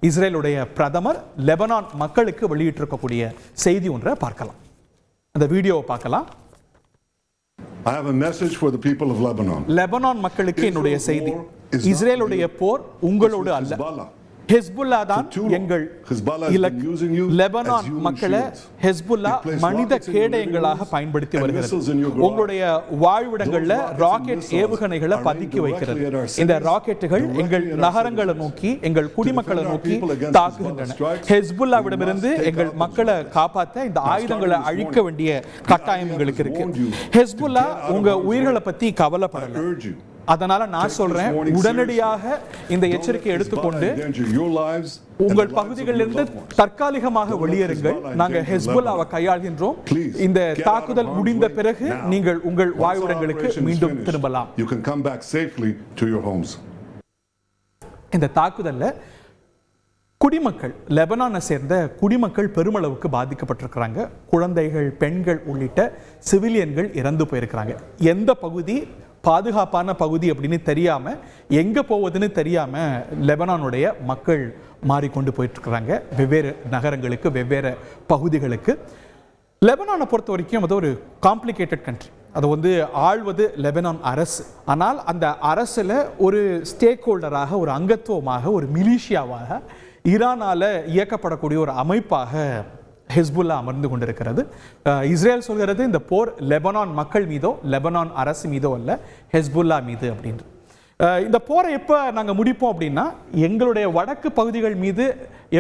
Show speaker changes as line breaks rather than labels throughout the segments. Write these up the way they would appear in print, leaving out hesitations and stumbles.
இஸ்ரேலுடைய பிரதமர் லெபனான் மக்களுக்கு வெளியிட்டிருக்கக்கூடிய செய்தி ஒன்றை பார்க்கலாம். அந்த வீடியோவை பார்க்கலாம்.
I have a message for the people of Lebanon.
Lebanon மக்களுக்கு என்னுடைய செய்தி, இஸ்ரேலுடைய போர் உங்களோடு அல்ல, ஹெஸ்புல்லா தான் எங்கள் இலக்கு. லெபனான் மக்களை ஹெஸ்புல்லா மனித கேடயங்களாக பயன்படுத்தி வருகிறது. உங்களுடைய வாழ்விடங்கள்ல ராக்கெட் ஏவுகணைகளை பதுக்கி வைக்கிறது. இந்த ராக்கெட்டுகள் எங்கள் நகரங்களை நோக்கி, எங்கள் குடிமக்களை நோக்கி தாக்குகின்றன. ஹெஸ்புல்லாவிடமிருந்து எங்கள் மக்களை காப்பாற்ற இந்த ஆயுதங்களை அழிக்க வேண்டிய கட்டாயம் எங்களுக்கு இருக்கு. ஹெஸ்புல்லா உங்க உயிர்களை பத்தி கவலைப்படல. அதனால நான் சொல்றேன், உடனடியாக இந்த எச்சரிக்கை எடுத்துக்கொண்டு உங்கள் பகுதிகளிலிருந்து தற்காலிகமாக வெளியேறுங்கள். நாங்கள் ஹெஸ்புல்லாவை கையாள்கின்றோம். இந்த தாக்குதல் முடிந்த பிறகு நீங்கள் உங்கள் வாழ்விடங்களுக்கு மீண்டும் திரும்பலாம். இந்த தாக்குதல்ல குடிமக்கள், லெபனானை சேர்ந்த குடிமக்கள் பெருமளவுக்கு பாதிக்கப்பட்டிருக்கிறாங்க. குழந்தைகள், பெண்கள் உள்ளிட்ட சிவிலியன்கள் இறந்து போயிருக்கிறாங்க. எந்த பகுதி பாதுகாப்பான பகுதி அப்படின்னு தெரியாம, எங்க போவதுன்னு தெரியாம லெபனானுடைய மக்கள் மாறிக்கொண்டு போயிட்டு இருக்கிறாங்க வெவ்வேறு நகரங்களுக்கு, வெவ்வேறு பகுதிகளுக்கு. லெபனானை பொறுத்த வரைக்கும் அது ஒரு காம்ப்ளிகேட்டட் கண்ட்ரி. அது ஆள்வது லெபனான் அரசு. ஆனால் அந்த அரசுல ஒரு ஸ்டேக் ஹோல்டராக, ஒரு அங்கத்துவமாக, ஒரு மிலிஷியாவாக, ஈரானால இயக்கப்படக்கூடிய ஒரு அமைப்பாக ஹெஸ்புல்லா அமர்ந்து கொண்டிருக்கிறது. இஸ்ரேல் சொல்கிறது இந்த போர் லெபனான் மக்கள் மீதோ, லெபனான் அரசு மீதோ அல்ல, ஹெஸ்புல்லா மீது அப்படின்னு. இந்த போரை எப்போ நாங்கள் முடிப்போம் அப்படின்னா, எங்களுடைய வடக்கு பகுதிகள் மீது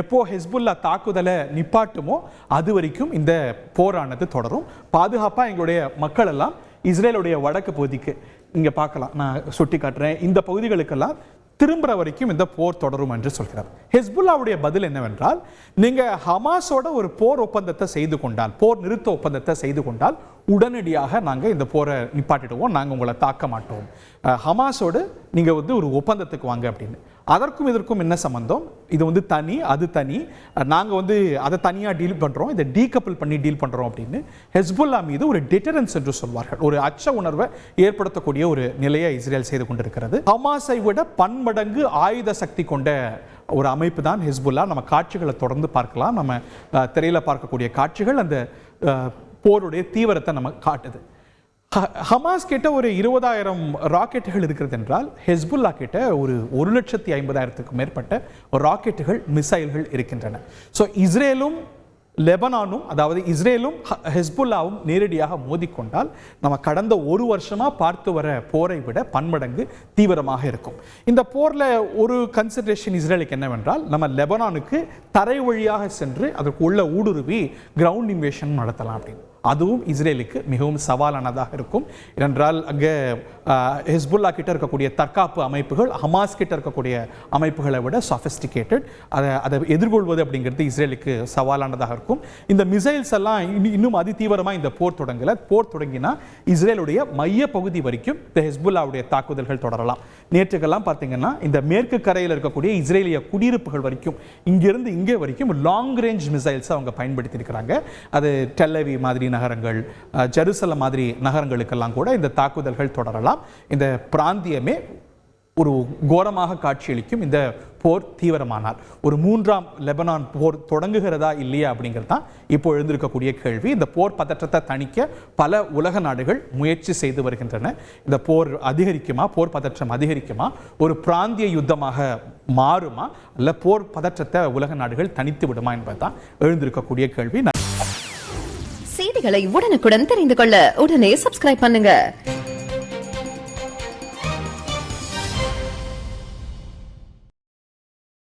எப்போ ஹெஸ்புல்லா தாக்குதலை நிப்பாட்டுமோ அது வரைக்கும் இந்த போரானது தொடரும். பாதுகாப்பாக எங்களுடைய மக்கள் எல்லாம் இஸ்ரேலுடைய வடக்கு பகுதிக்கு, இங்கே பார்க்கலாம், நான் சுட்டி காட்டுறேன், இந்த பகுதிகளுக்கெல்லாம் திரும்புற வரைக்கும் இந்த போர் தொடரும் என்று சொல்கிறார். ஹெஸ்புல்லாவுடைய பதில் என்னவென்றால், நீங்க ஹமாஸோட ஒரு போர் ஒப்பந்தத்தை செய்து கொண்டால், போர் நிறுத்த ஒப்பந்தத்தை செய்து கொண்டால் உடனடியாக நாங்கள் இந்த போரை நிப்பாட்டிடுவோம், நாங்கள் உங்களை தாக்க மாட்டோம். ஹமாஸோடு நீங்கள் ஒரு ஒப்பந்தத்துக்கு வாங்க அப்படின்னு. அதற்கும் இதற்கும் என்ன சம்பந்தம்? இது தனி, அது தனி, நாங்கள் அதை தனியாக டீல் பண்ணுறோம், இதை டீகப்பிள் பண்ணி டீல் பண்ணுறோம் அப்படின்னு ஹெஸ்புல்லா மீது ஒரு டிட்டரன்ஸ் என்று சொல்வார்கள், ஒரு அச்ச உணர்வை ஏற்படுத்தக்கூடிய ஒரு நிலையை இஸ்ரேல் செய்து கொண்டிருக்கிறது. ஹமாஸை விட பன்மடங்கு ஆயுத சக்தி கொண்ட ஒரு அமைப்பு தான் ஹெஸ்புல்லா. நம்ம காட்சிகளை தொடர்ந்து பார்க்கலாம். நம்ம திரையில் பார்க்கக்கூடிய காட்சிகள் அந்த போருடைய தீவிரத்தை நம்ம காட்டுது. ஹமாஸ் கிட்ட ஒரு 20,000 ராக்கெட்டுகள் இருக்கிறது என்றால், ஹெஸ்புல்லா கிட்ட ஒரு 1,50,000க்கும் மேற்பட்ட ராக்கெட்டுகள், மிசைல்கள் இருக்கின்றன. ஸோ இஸ்ரேலும் லெபனானும், அதாவது இஸ்ரேலும் ஹெஸ்புல்லாவும் நேரடியாக மோதிக்கொண்டால் நம்ம கடந்த ஒரு வருஷமா பார்த்து வர போரை விட பன்மடங்கு தீவிரமாக இருக்கும். இந்த போர்ல ஒரு கன்சிடரேஷன் இஸ்ரேலுக்கு என்னவென்றால், நம்ம லெபனானுக்கு தரை வழியாக சென்று அதற்கு உள்ள ஊடுருவி கிரவுண்ட் இன்வேஷன் நடத்தலாம் அப்படின்னு. அதுவும் இஸ்ரேலுக்கு மிகவும் சவாலானதாக இருக்கும். ஏனென்றால் அங்கே ஹெஸ்புல்லா கிட்ட இருக்கக்கூடிய தற்காப்பு அமைப்புகள் ஹமாஸ் கிட்ட இருக்கக்கூடிய அமைப்புகளை விட சாஃபிஸ்டிகேட்டட். அதை எதிர்கொள்வது அப்படிங்கிறது இஸ்ரேலுக்கு சவாலானதாக இருக்கும். இந்த மிசைல்ஸ் எல்லாம் இன்னும் அதிதீவிரமாக இந்த போர் தொடங்கல. போர் தொடங்கினா இஸ்ரேலுடைய மைய பகுதி வரைக்கும் இந்த ஹெஸ்புல்லாவுடைய தாக்குதல்கள் தொடரலாம். நேற்றுக்கெல்லாம் பார்த்தீங்கன்னா இந்த மேற்கு கரையில் இருக்கக்கூடிய இஸ்ரேலிய குடியிருப்புகள் வரைக்கும், இங்கிருந்து இங்கே வரைக்கும் லாங் ரேஞ்ச் மிசைல்ஸ் அவங்க பயன்படுத்தி இருக்கிறாங்க. அது டெல்லவி மாதிரி நகரங்கள், ஜெருசலம் மாதிரி நகரங்களுக்கெல்லாம் கூட இந்த தாக்குதல்கள் தொடரலாம். இந்த பிராந்தியமே ஒரு கோரமாக காட்சியளிக்கும் இந்த போர் தீவிரமானால். ஒரு 3ஆம் லெபனான் போர் தொடங்குகிறதா இல்லையா அப்படிங்கிறது தான் இப்போ எழுந்திருக்கக்கூடிய கேள்வி. இந்த போர் பதற்றத்தை தணிக்க பல உலக நாடுகள் முயற்சி செய்து வருகின்றன. இந்த போர் அதிகரிக்குமா, போர் பதற்றம் அதிகரிக்குமா, ஒரு பிராந்திய யுத்தமாக மாறுமா, அல்ல போர் பதற்றத்தை உலக நாடுகள் தணித்து விடுமா என்பது தான் எழுந்திருக்கக்கூடிய கேள்வி.
செய்திகளை உடனுக்குடன் தெரிந்து கொள்ள உடனே சப்ஸ்கிரைப் பண்ணுங்க.